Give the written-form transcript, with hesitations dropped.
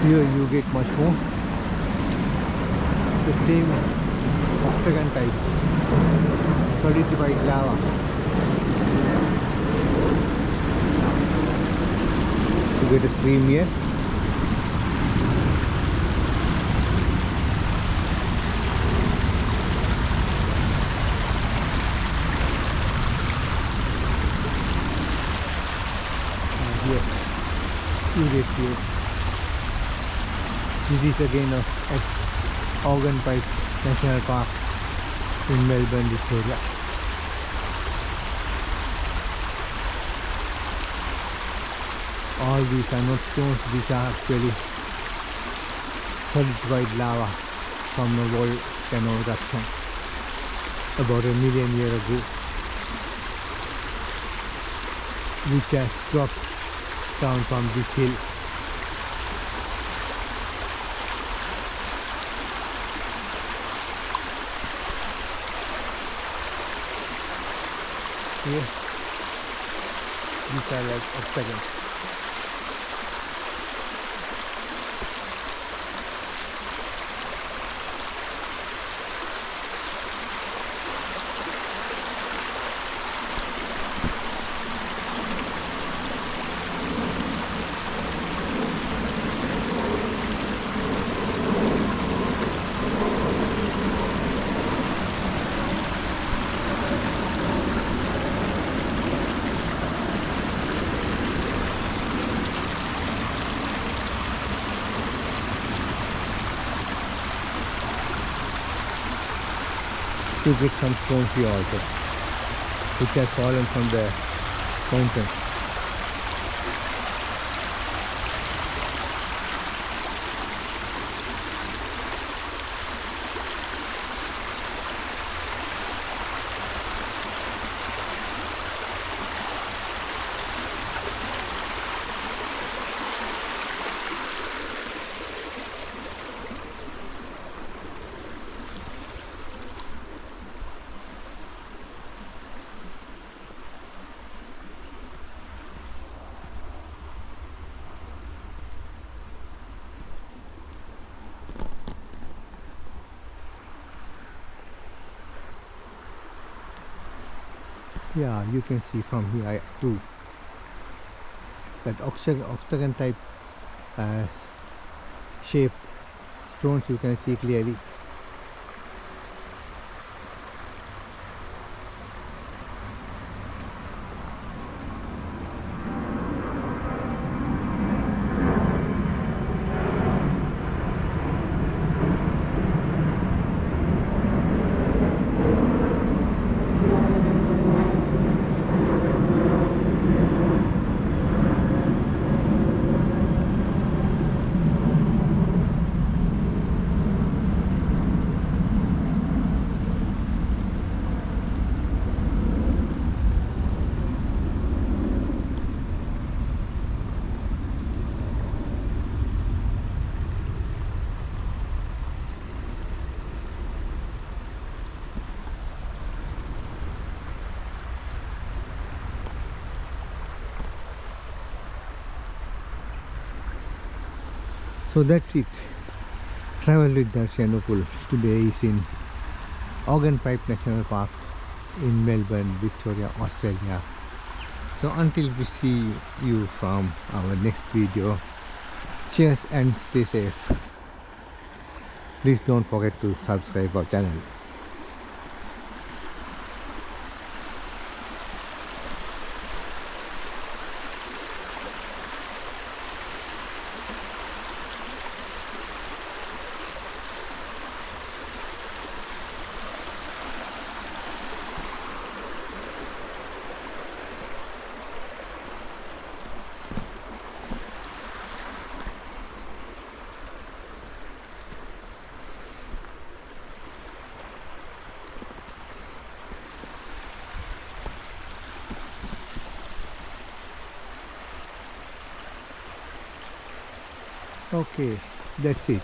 Here you get much more the same octagon type solidified lava. You get a stream here. And here you get here. This is again at Organ Pipe National Park in Melbourne, Victoria. All these are not stones, these are actually solidified lava from a volcano eruption about 1 million years ago, which has dropped down from this hill. Here, these are like octagons. You get some stones here also, which have fallen from the mountain. Yeah, you can see from here too that octagon type shape stones you can see clearly. So that's it. Travel with Darshan Upul today is in Organ Pipe National Park in Melbourne, Victoria, Australia. So until we see you from our next video, cheers and stay safe. Please don't forget to subscribe our channel. Okay, that's it.